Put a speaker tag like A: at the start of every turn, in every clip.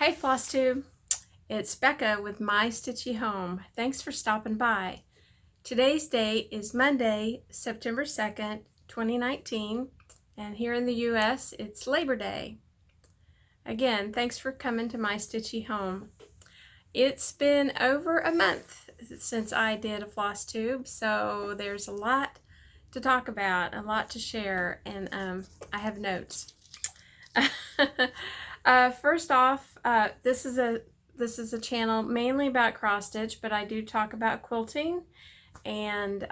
A: Hey FlossTube, it's Becca with My Stitchy Home. Thanks for stopping by. Today's date is Monday, September 2nd, 2019, and here in the US it's Labor Day. Again, thanks for coming to My Stitchy Home. It's been over a month since I did a FlossTube, so there's a lot to talk about, a lot to share, and I have notes. First off, this is a channel mainly about cross stitch, but I do talk about quilting and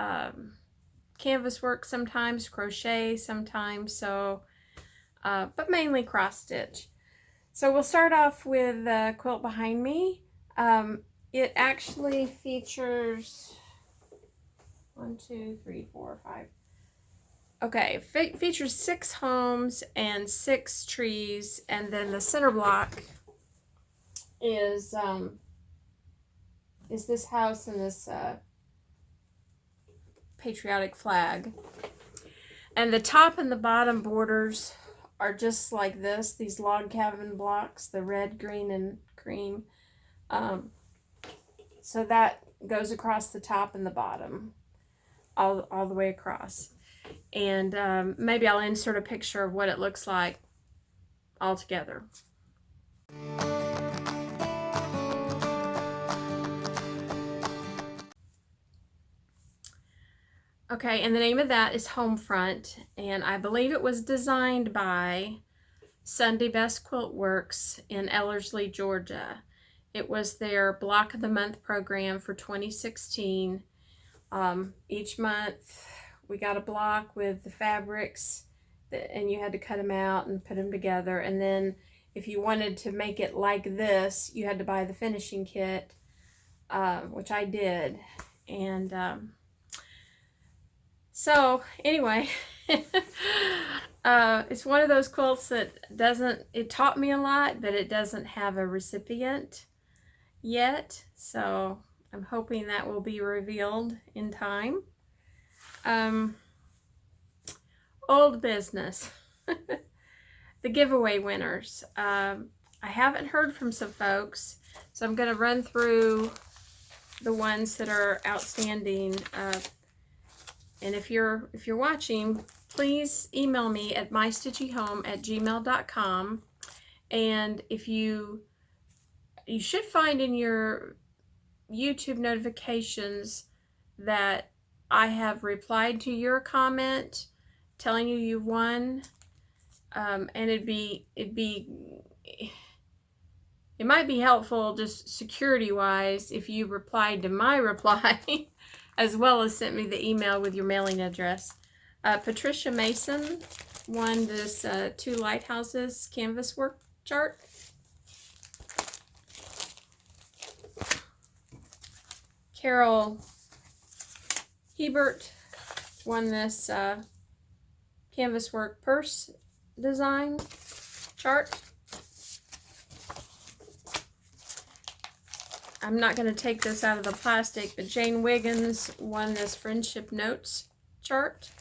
A: canvas work sometimes, crochet sometimes, so but mainly cross stitch. So we'll start off with the quilt behind me. It actually features 1, 2, 3, 4, 5. Okay, features 6 homes and 6 trees, and then the center block is this house and this patriotic flag. And the top and the bottom borders are just like this, these log cabin blocks, the red, green, and cream. So that goes across the top and the bottom, all the way across. And maybe I'll insert a picture of what it looks like all together. Okay, and the name of that is Homefront, and I believe it was designed by Sunday Best Quilt Works in Ellerslie, Georgia. It was their Block of the Month program for 2016. Each month we got a block with the fabrics, and you had to cut them out and put them together. And then if you wanted to make it like this, you had to buy the finishing kit, which I did. And so anyway, it's one of those quilts that it taught me a lot, but it doesn't have a recipient yet. So I'm hoping that will be revealed in time. Old business. The giveaway winners. I haven't heard from some folks, so I'm going to run through the ones that are outstanding. And if you're watching, please email me at mystitchyhome@gmail.com. And if you should find in your YouTube notifications that I have replied to your comment telling you you've won. And it might be helpful just security wise if you replied to my reply as well as sent me the email with your mailing address. Patricia Mason won this 2 lighthouses canvas work chart. Carol Hebert won this canvas work purse design chart. I'm not going to take this out of the plastic, but Jane Wiggins won this friendship notes chart.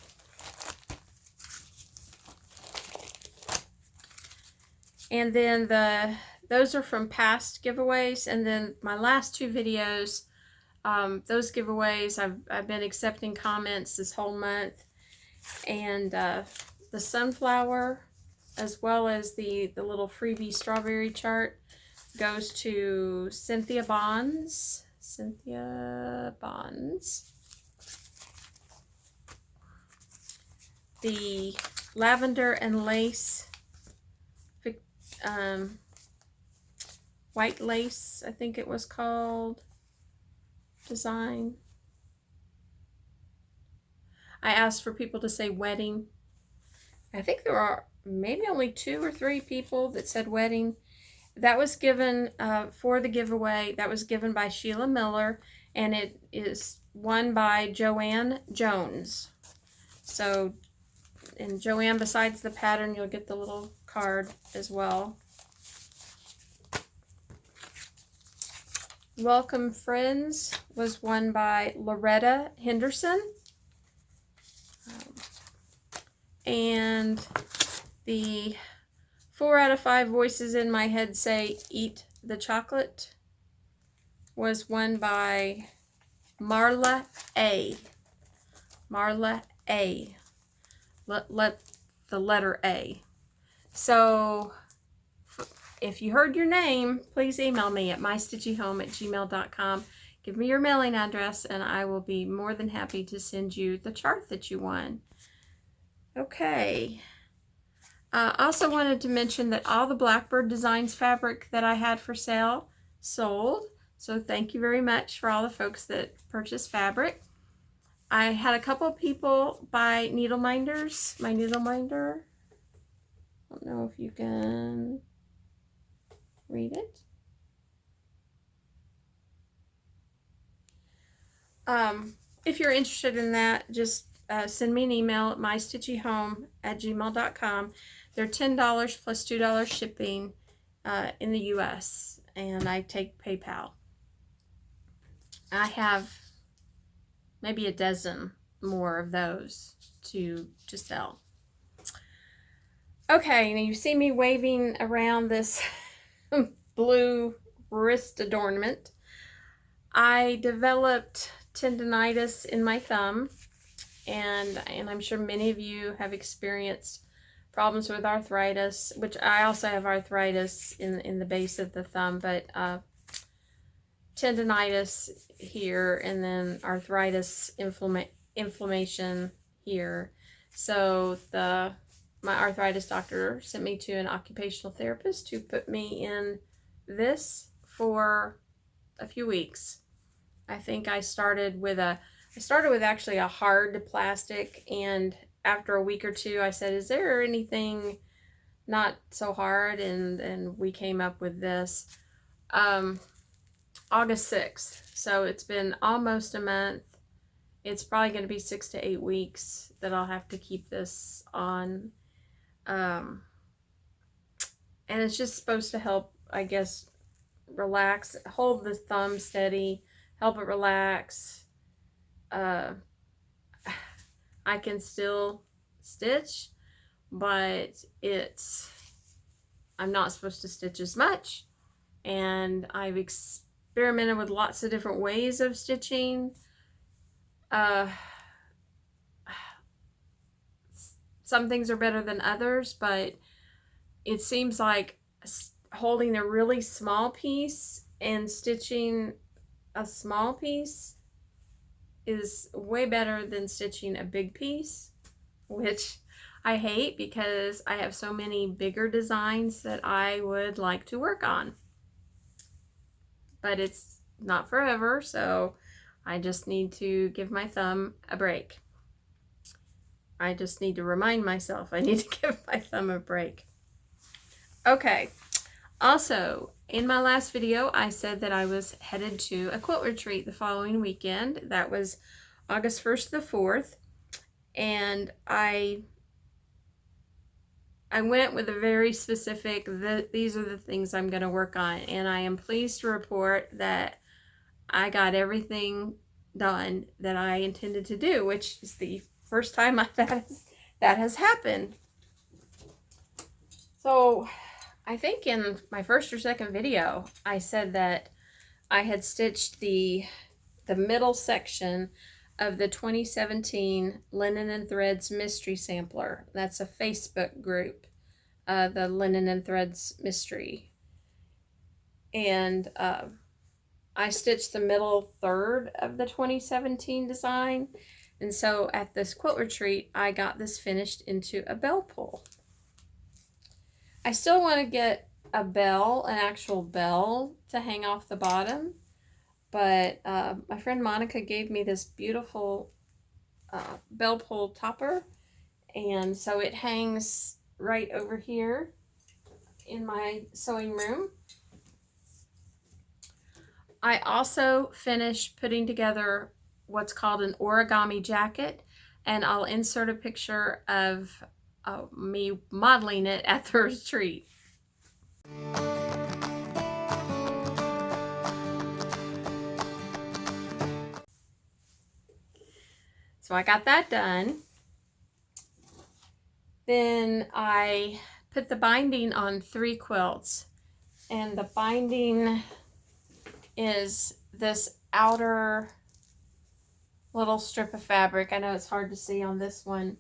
A: And then those are from past giveaways, and then my last 2 videos, those giveaways, I've been accepting comments this whole month. And the sunflower, as well as the little freebie strawberry chart, goes to Cynthia Bonds. The lavender and lace, white lace, I think it was called, design. I asked for people to say wedding. I think there are maybe only 2 or 3 people that said wedding. That was given for the giveaway. That was given by Sheila Miller, and it is won by Joanne Jones. So, and Joanne, besides the pattern, you'll get the little card as well. Welcome Friends was won by Loretta Henderson. And the 4 out of 5 voices in my head say eat the chocolate was won by Marla A. Marla A. Let the letter A. So if you heard your name, please email me at mystitchyhome@gmail.com. Give me your mailing address and I will be more than happy to send you the chart that you won. Okay. I also wanted to mention that all the Blackbird Designs fabric that I had for sale sold. So thank you very much for all the folks that purchased fabric. I had a couple people buy needle minders. My needle minder. I don't know if you can read it. If you're interested in that, just send me an email at mystitchyhome@gmail.com. They're $10 plus $2 shipping in the US, and I take PayPal. I have maybe a dozen more of those to sell. Okay, now you see me waving around this blue wrist adornment. I developed tendonitis in my thumb, and I'm sure many of you have experienced problems with arthritis, which I also have arthritis in the base of the thumb, but tendonitis here, and then arthritis inflammation here. So my arthritis doctor sent me to an occupational therapist who put me in this for a few weeks. I think I started with actually a hard plastic, and after a week or two I said, is there anything not so hard? And we came up with this August 6th. So it's been almost a month. It's probably going to be 6 to 8 weeks that I'll have to keep this on. And it's just supposed to help, I guess, relax, hold the thumb steady, help it relax. I can still stitch, but I'm not supposed to stitch as much. And I've experimented with lots of different ways of stitching. Some things are better than others, but it seems like holding a really small piece and stitching a small piece is way better than stitching a big piece, which I hate because I have so many bigger designs that I would like to work on. But it's not forever, so I just need to give my thumb a break. I just need to remind myself I need to give my thumb a break. Okay. Also, in my last video, I said that I was headed to a quilt retreat the following weekend. That was August 1st to the 4th. And I went with a very specific, these are the things I'm going to work on. And I am pleased to report that I got everything done that I intended to do, which is the first time that has happened. So I think in my first or second video, I said that I had stitched the middle section of the 2017 Linen and Threads Mystery Sampler. That's a Facebook group, the Linen and Threads Mystery. And I stitched the middle third of the 2017 design. And so at this quilt retreat, I got this finished into a bell pull. I still want to get a bell, an actual bell to hang off the bottom, but my friend Monica gave me this beautiful bell pull topper, and so it hangs right over here in my sewing room. I also finished putting together what's called an origami jacket, and I'll insert a picture of me modeling it at the retreat. So I got that done. Then I put the binding on 3 quilts, and the binding is this outer little strip of fabric. I know it's hard to see on this one,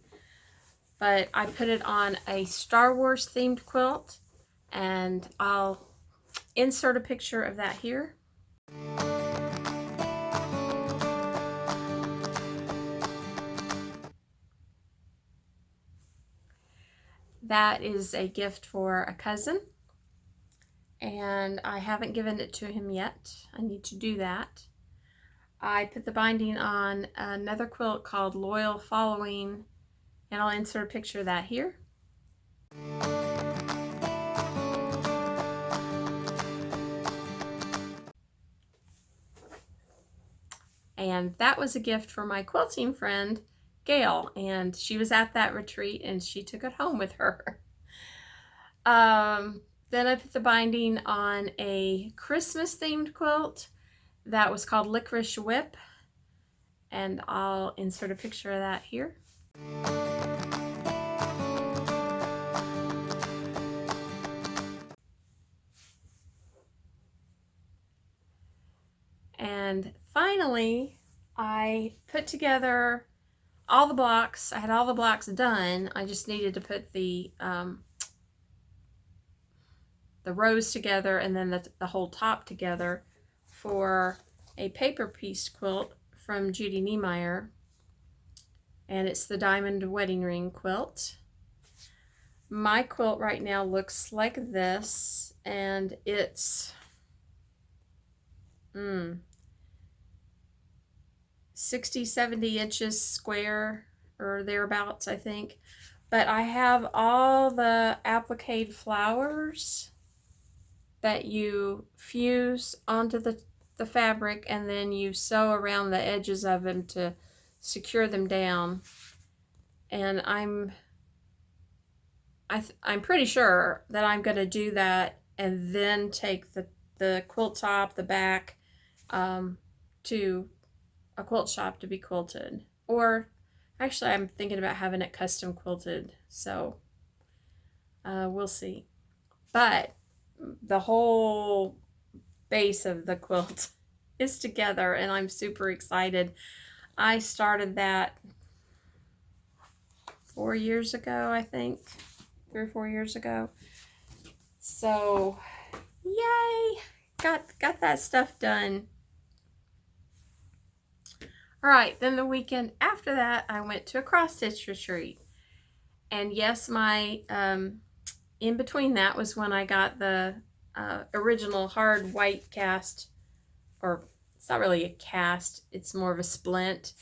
A: but I put it on a Star Wars themed quilt, and I'll insert a picture of that here. That is a gift for a cousin, and I haven't given it to him yet. I need to do that. I put the binding on another quilt called Loyal Following, and I'll insert a picture of that here. And that was a gift for my quilting friend, Gail, and she was at that retreat and she took it home with her. Then I put the binding on a Christmas themed quilt that was called Licorice Whip, and I'll insert a picture of that here. And finally, I put together all the blocks. I had all the blocks done. I just needed to put the rows together and then the whole top together for a paper piece quilt from Judy Niemeyer. And it's the Diamond Wedding Ring quilt. My quilt right now looks like this, and it's 60, 70 inches square or thereabouts, I think. But I have all the applique flowers that you fuse onto the fabric, and then you sew around the edges of them to secure them down. And I'm pretty sure that I'm going to do that and then take the quilt top, the back, to a quilt shop to be quilted. Or actually, I'm thinking about having it custom quilted, so we'll see. But the whole base of the quilt is together, and I'm super excited. I started that 4 years ago, I think. 3 or 4 years ago. So, yay! Got that stuff done. Alright, then the weekend after that, I went to a cross-stitch retreat. And yes, my in between that was when I got the original hard white cast, or it's not really a cast, it's more of a splint.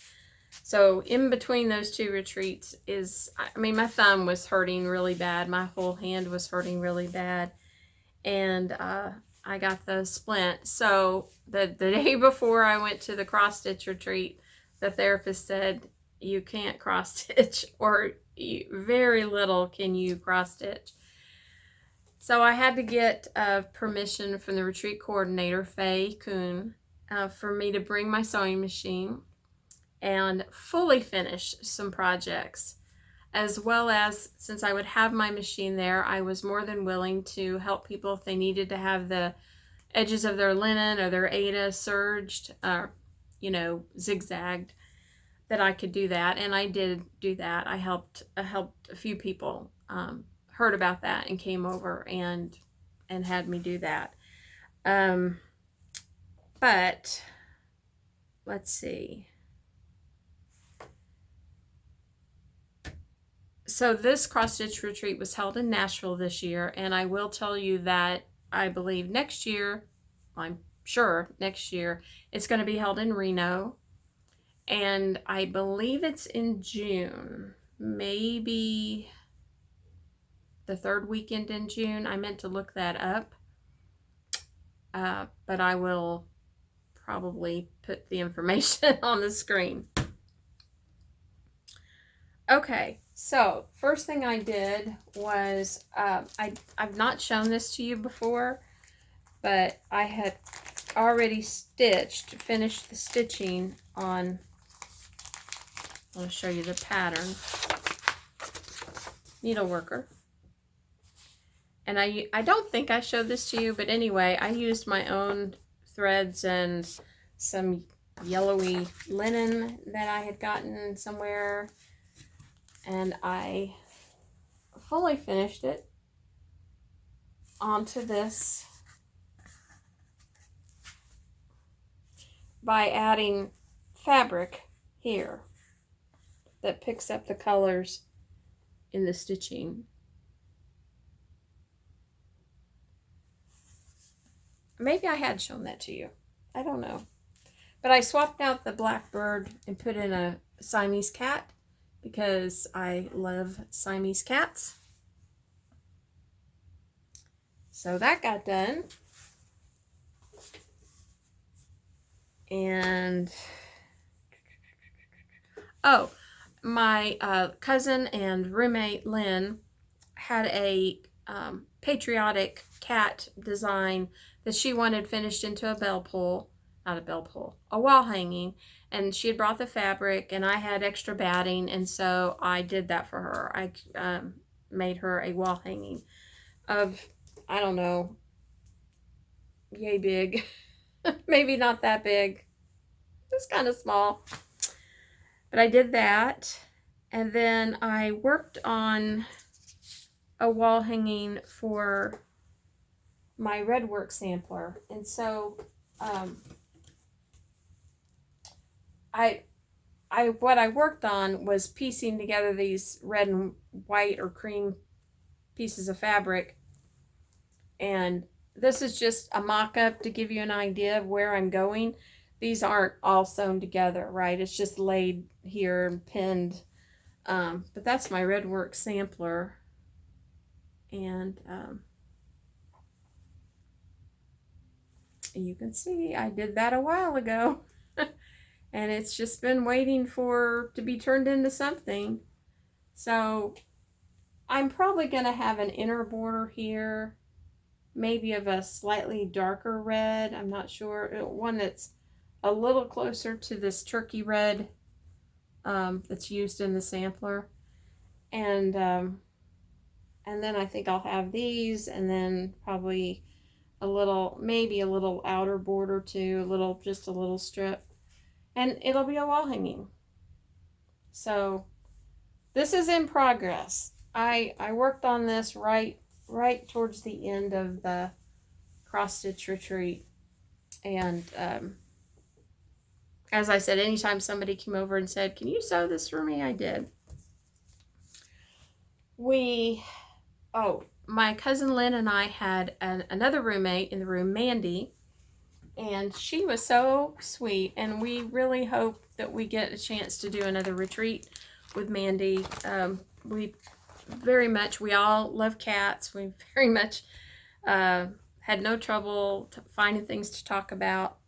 A: So in between those 2 retreats is, I mean, my thumb was hurting really bad. My whole hand was hurting really bad. And I got the splint. So the day before I went to the cross-stitch retreat, the therapist said, you can't cross-stitch, or very little can you cross-stitch. So I had to get permission from the retreat coordinator, Faye Kuhn, for me to bring my sewing machine and fully finish some projects. As well as, since I would have my machine there, I was more than willing to help people if they needed to have the edges of their linen or their Aida serged, you know, zigzagged, that I could do that. And I did do that. I helped a few people, heard about that and came over and had me do that. But let's see. So this cross-stitch retreat was held in Nashville this year, and I will tell you that I believe next year, I'm sure next year, it's going to be held in Reno, and I believe it's in June, maybe the 3rd weekend in June. I meant to look that up, but I will probably put the information on the screen. Okay, so first thing I did was, I've not shown this to you before, but I had already finished the stitching on, I'll show you the pattern, needle worker. And I don't think I showed this to you, but anyway, I used my own threads and some yellowy linen that I had gotten somewhere, and I fully finished it onto this by adding fabric here that picks up the colors in the stitching. Maybe I had shown that to you. I don't know. But I swapped out the black bird and put in a Siamese cat because I love Siamese cats. So that got done. And oh, my cousin and roommate Lynn had a patriotic cat design that she wanted finished into a bell pull, not a bell pull, a wall hanging. And she had brought the fabric, and I had extra batting, and so I did that for her. I made her a wall hanging of, I don't know, yay big. Maybe not that big. It's kind of small. But I did that. And then I worked on a wall hanging for my red work sampler. And so what I worked on was piecing together these red and white or cream pieces of fabric. And this is just a mock-up to give you an idea of where I'm going. These aren't all sewn together, right? It's just laid here and pinned. But that's my red work sampler. And you can see I did that a while ago. And it's just been waiting to be turned into something. So I'm probably going to have an inner border here, maybe of a slightly darker red. I'm not sure. One that's a little closer to this turkey red that's used in the sampler. And then I think I'll have these, and then probably maybe a little outer border too, just a little strip. And it'll be a wall hanging. So this is in progress. I worked on this right towards the end of the cross stitch retreat. And as I said, anytime somebody came over and said, "Can you sew this for me?" I did. My cousin Lynn and I had another roommate in the room, Mandy, and she was so sweet, and we really hope that we get a chance to do another retreat with Mandy. We all love cats. We very much had no trouble finding things to talk about.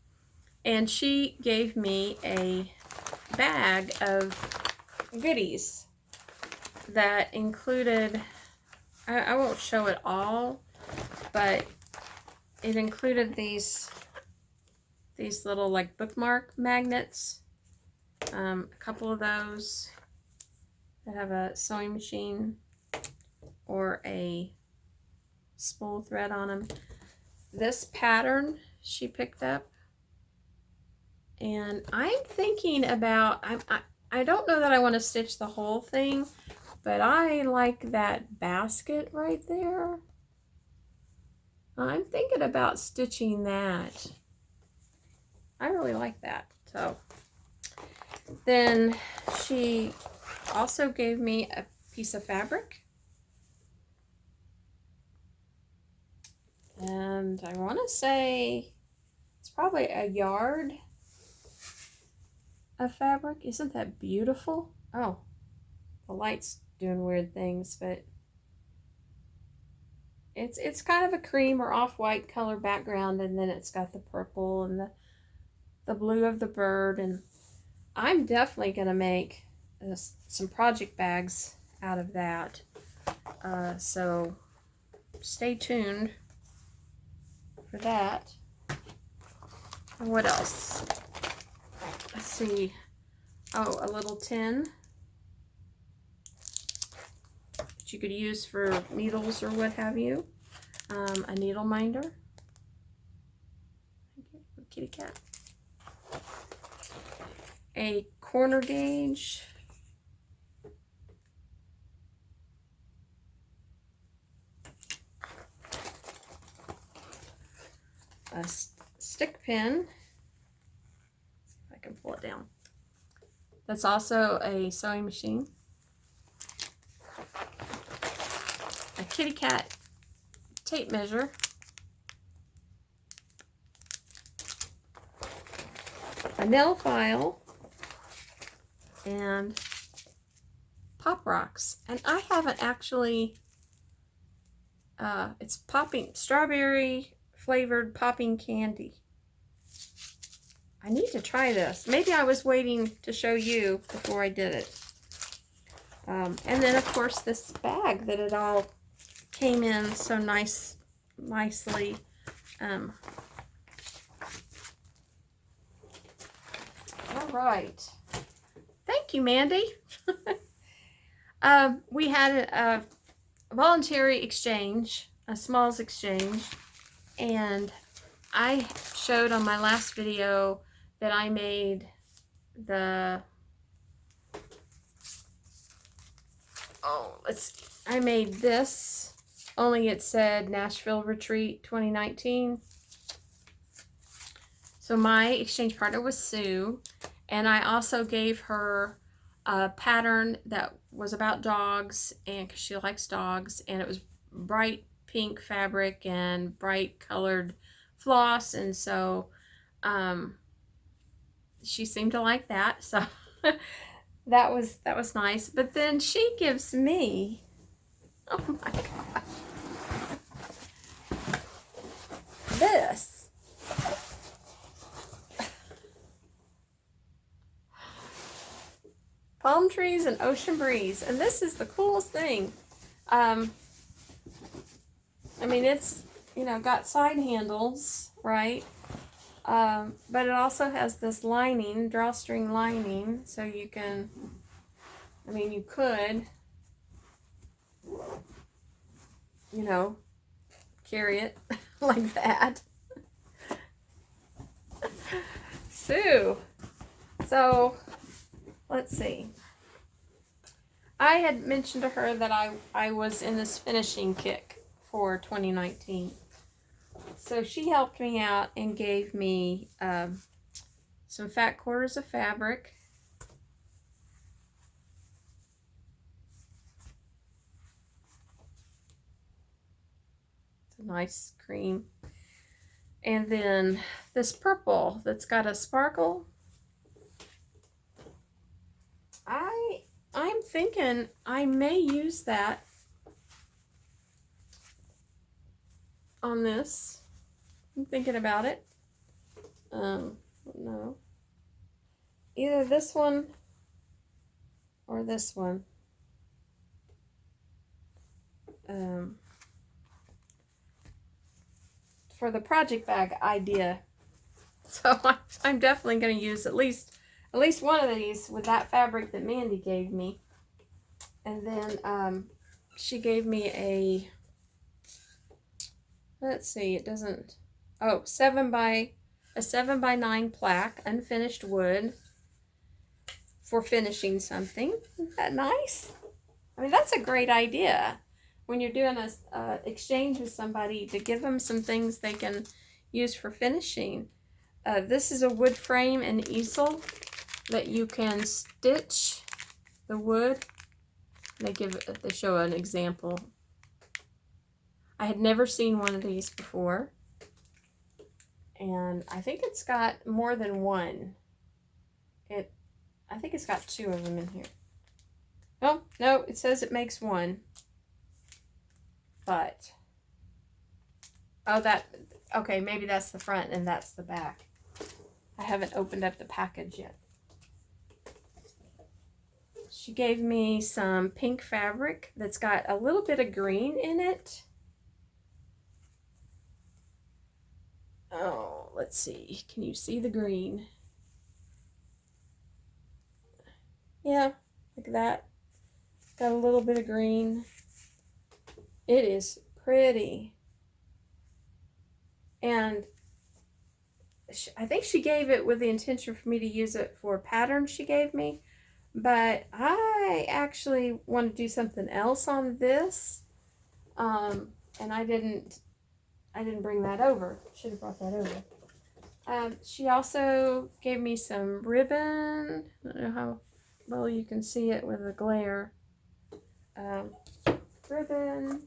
A: And she gave me a bag of goodies that included, I won't show it all, but it included these little like bookmark magnets, a couple of those that have a sewing machine or a spool thread on them. This pattern she picked up, and I'm thinking about, I don't know that I want to stitch the whole thing, but I like that basket right there. I'm thinking about stitching that. I really like that. So then she also gave me a piece of fabric. And I want to say it's probably a yard of fabric. Isn't that beautiful? Oh, the light's doing weird things, but it's kind of a cream or off-white color background, and then it's got the purple and the blue of the bird. And I'm definitely going to make some project bags out of that. So stay tuned for that. And what else? Let's see. Oh, a little tin that you could use for needles or what have you. a needle minder, kitty cat, a corner gauge, a stick pin. Let's see if I can pull it down. That's also a sewing machine. A kitty cat tape measure. A nail file. And pop rocks. And I haven't actually, it's popping, strawberry flavored popping candy. I need to try this. Maybe I was waiting to show you before I did it. And then of course this bag that it all came in so nicely. All right. Thank you, Mandy. We had a voluntary exchange, a smalls exchange, and I showed on my last video that I made I made this, only it said Nashville Retreat 2019. So my exchange partner was Sue, and I also gave her a pattern that was about dogs, and because she likes dogs, and it was bright pink fabric and bright colored floss, and so she seemed to like that, so that was nice. But then she gives me, oh my gosh, this. Palm trees and ocean breeze, and this is the coolest thing. I mean, it's, you know, got side handles, right? But it also has this lining, drawstring lining, so you can, I mean, you could, you know, carry it like that. Sue. So, let's see. I had mentioned to her that I was in this finishing kick for 2019. So she helped me out and gave me some fat quarters of fabric. It's a nice cream. And then this purple that's got a sparkle. I'm thinking I may use that on this. I'm thinking about it. No. Either this one or this one. For the project bag idea. So I'm definitely going to use at least one of these with that fabric that Mandy gave me. And then she gave me a, let's see, it doesn't, oh, 7 by 9 plaque, unfinished wood for finishing something. Isn't that nice? I mean, that's a great idea when you're doing a exchange with somebody, to give them some things they can use for finishing. This is a wood frame and easel that you can stitch the wood. They show an example. I had never seen one of these before, and I think it's got more than one. I think it's got 2 of them in here. Oh no, it says it makes 1, but okay, maybe that's the front and that's the back. I haven't opened up the package yet. She gave me some pink fabric that's got a little bit of green in it. Oh, let's see. Can you see the green? Yeah, like that. Got a little bit of green. It is pretty. And I think she gave it with the intention for me to use it for patterns she gave me, but I actually want to do something else on this, and I didn't bring that over. Should have brought that over. She also gave me some ribbon. I don't know how well you can see it with the glare. Ribbon,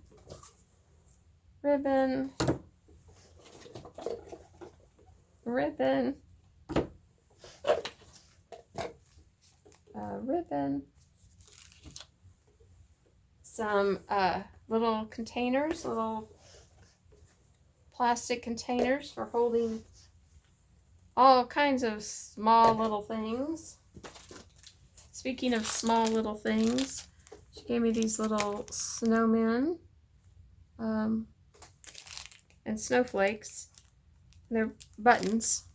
A: ribbon, ribbon, ribbon, some little containers, little plastic containers for holding all kinds of small little things. Speaking of small little things, she gave me these little snowmen and snowflakes. They're buttons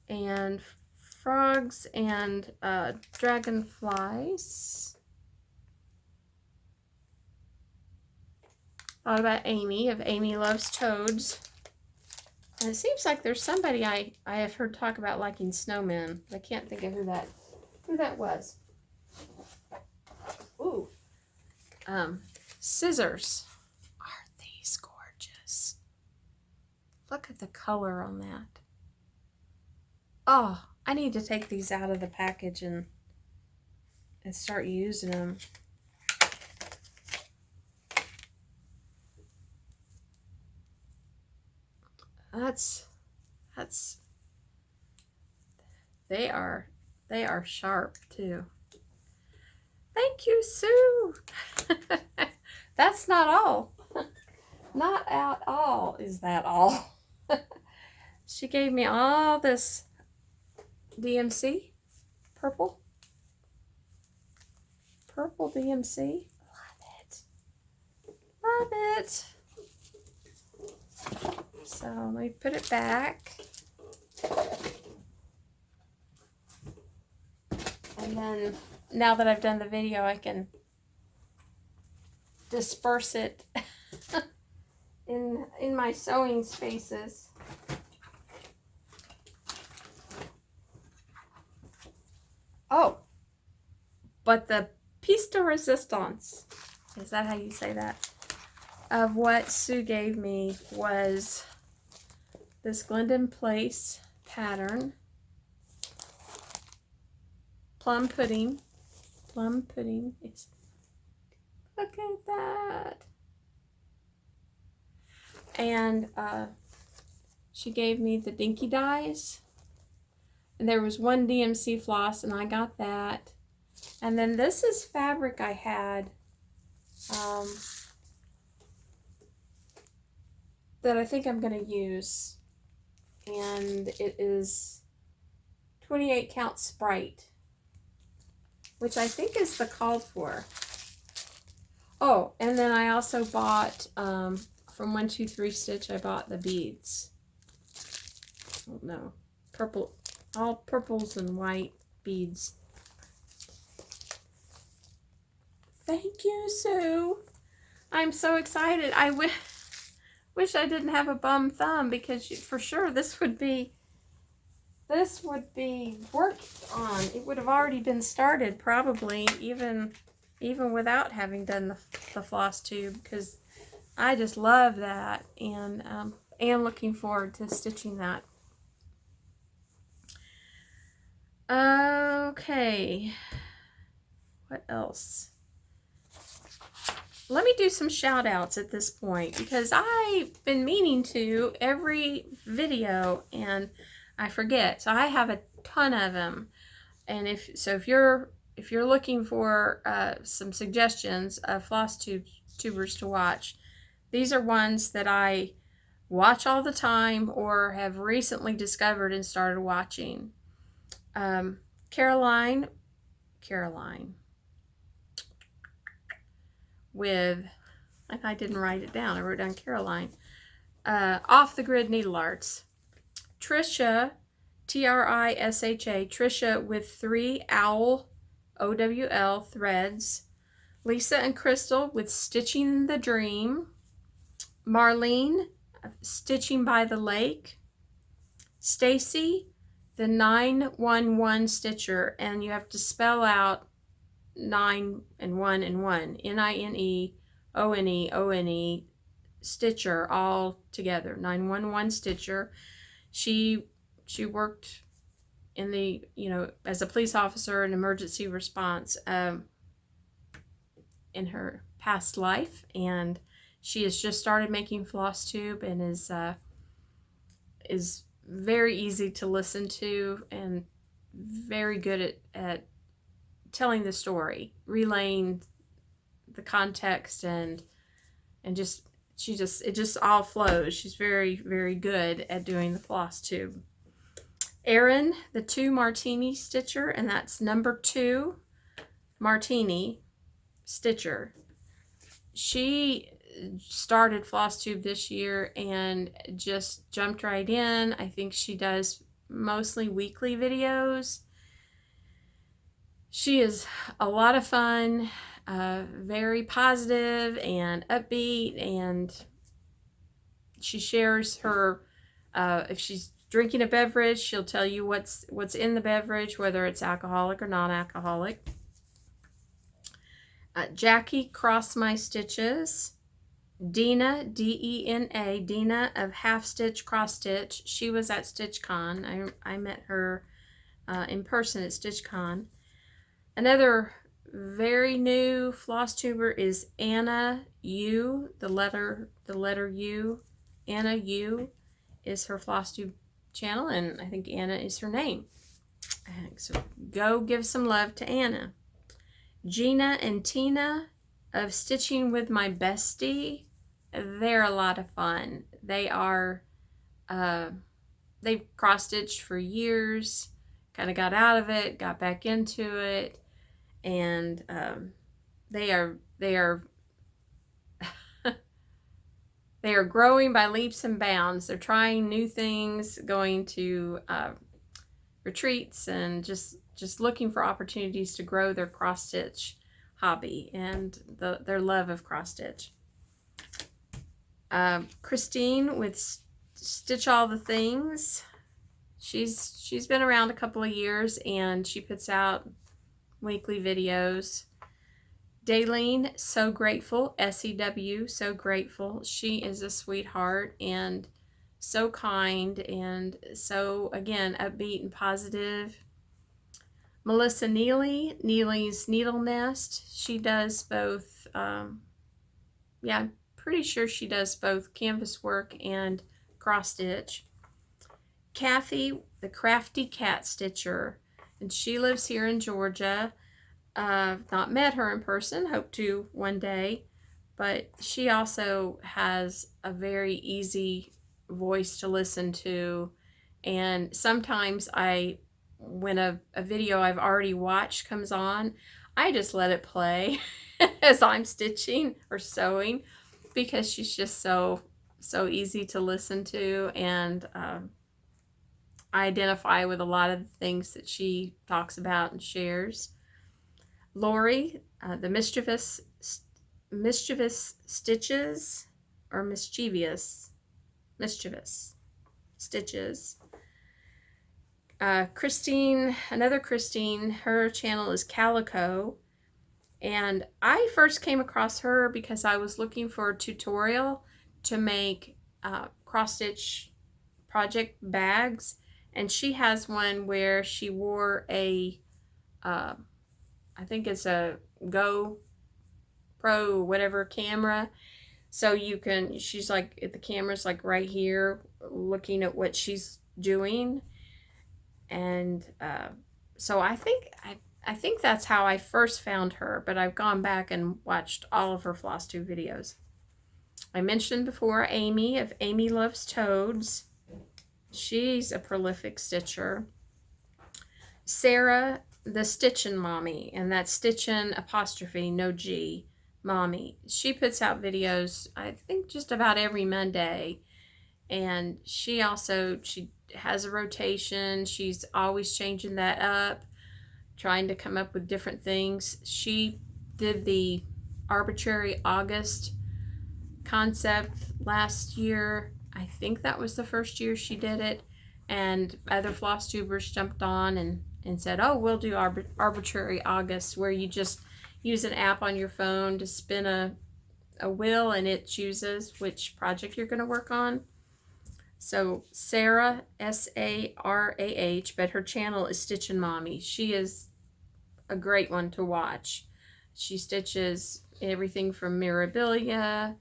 A: and frogs and dragonflies. Thought about Amy, of Amy Loves Toads. And it seems like there's somebody I have heard talk about liking snowmen. I can't think of who that was. Ooh. Scissors. Aren't these gorgeous? Look at the color on that. Oh, I need to take these out of the package and start using them. They are sharp too. Thank you, Sue. That's not all. Not at all is that all. She gave me all this DMC, purple DMC. Love it. So let me put it back. And then now that I've done the video, I can disperse it in my sewing spaces. Oh, but the piece de resistance, is that how you say that, of what Sue gave me was this Glendon Place pattern. Plum pudding. Plum pudding. Look at that. And she gave me the Dinky Dies. And there was one DMC floss, and I got that. And then this is fabric I had that I think I'm going to use. And it is 28 count Sprite, which I think is the called for. Oh, and then I also bought, from 123 Stitch, I bought the beads. Oh, no, purple, all purples and white beads. Thank you, Sue. I'm so excited. I wish I didn't have a bum thumb, because for sure this would be worked on. It would have already been started, probably even without having done the FlossTube, because I just love that, and am looking forward to stitching that. Okay, what else? Let me do some shout outs at this point, because I've been meaning to every video and I forget. So I have a ton of them, and if you're looking for some suggestions of FlossTubers to watch, these are ones that I watch all the time or have recently discovered and started watching. Caroline with, and I didn't write it down, I wrote down Caroline, Off the Grid Needle Arts. Trisha, Trisha, Trisha with 3 owl, OWL threads. Lisa and Crystal with Stitching the Dream. Marlene Stitching by the Lake. Stacy, the 911 Stitcher, and you have to spell out 9 and 1 and 1, Nineone Stitcher, all together, 911 Stitcher. She worked in the, as a police officer in emergency response in her past life, and she has just started making FlossTube and is very easy to listen to and very good at telling the story, relaying the context, and it just all flows. She's very, very good at doing the FlossTube. Erin, the 2 Martini Stitcher, and that's number 2 Martini Stitcher. She started FlossTube this year and just jumped right in. I think she does mostly weekly videos. She is a lot of fun, very positive and upbeat, and she shares her, if she's drinking a beverage, she'll tell you what's in the beverage, whether it's alcoholic or non-alcoholic. Jackie, Cross My Stitches. Dina, D-E-N-A, Dina of Half Stitch Cross Stitch. She was at StitchCon. I met her in person at StitchCon. Another very new FlossTuber is Anna U, the letter U. Anna U is her FlossTube channel, and I think Anna is her name. So go give some love to Anna. Gina and Tina of Stitching with My Bestie. They're a lot of fun. They are, they've cross-stitched for years, kind of got out of it, got back into it, and they are they are growing by leaps and bounds. They're trying new things, going to retreats, and just looking for opportunities to grow their cross-stitch hobby and their love of cross-stitch. Christine with Stitch All the Things. She's been around a couple of years, and she puts out weekly videos. Daylene, So Grateful, SEW, So Grateful. She is a sweetheart and so kind and so, again, upbeat and positive. Melissa Neely, Neely's Needle Nest. She does both, yeah, I'm pretty sure she does both canvas work and cross stitch. Kathy, the Crafty Cat Stitcher, and she lives here in Georgia. Not met her in person, hope to one day, but she also has a very easy voice to listen to, and sometimes when a video I've already watched comes on, I just let it play as I'm stitching or sewing, because she's just so easy to listen to, and I identify with a lot of the things that she talks about and shares. Lori, the mischievous stitches, or mischievous stitches. Christine, another Christine, her channel is Calico, and I first came across her because I was looking for a tutorial to make cross-stitch project bags, and she has one where she wore a I think it's a GoPro whatever camera, so she's like, the camera's like right here looking at what she's doing, and so I think that's how I first found her, but I've gone back and watched all of her FlossTube videos. I mentioned before Amy of Amy Loves Toads. She's a prolific stitcher. Sarah, the Stitchin' Mommy, and that's Stitchin' apostrophe, no G, Mommy. She puts out videos, I think, just about every Monday, and she has a rotation. She's always changing that up, trying to come up with different things. She did the arbitrary August concept last year, I think that was the first year she did it, and other floss tubers jumped on and said, oh, we'll do arbitrary August, where you just use an app on your phone to spin a wheel and it chooses which project you're going to work on. So Sarah, S-A-R-A-H, but her channel is Stitchin' Mommy. She is a great one to watch. She stitches everything from mirabilia,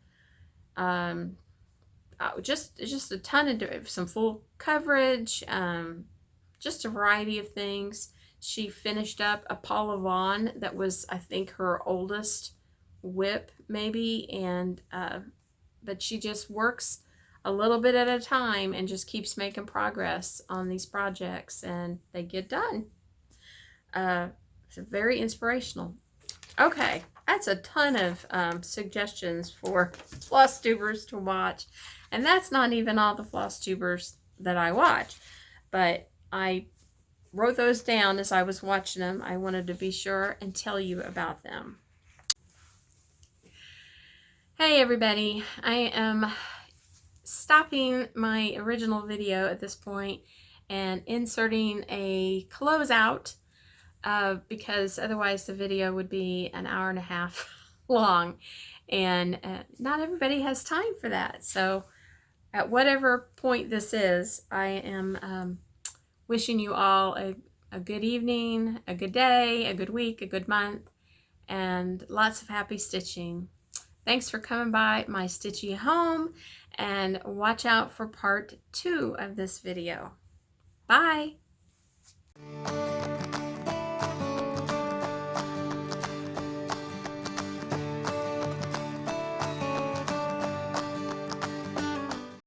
A: just a ton of some full coverage, just a variety of things. She finished up a Paula Vaughn that was, I think, her oldest whip maybe, and but she just works a little bit at a time and just keeps making progress on these projects, and they get done. It's very inspirational. Okay, that's a ton of suggestions for floss tubers to watch, and that's not even all the floss tubers that I watch, but I wrote those down as I was watching them. I wanted to be sure and tell you about them. Hey everybody, I am stopping my original video at this point and inserting a closeout because otherwise the video would be an hour and a half long, and not everybody has time for that. So at whatever point this is, I am wishing you all a good evening, a good day, a good week, a good month, and lots of happy stitching. Thanks for coming by my stitchy home, and watch out for part 2 of this video. Bye!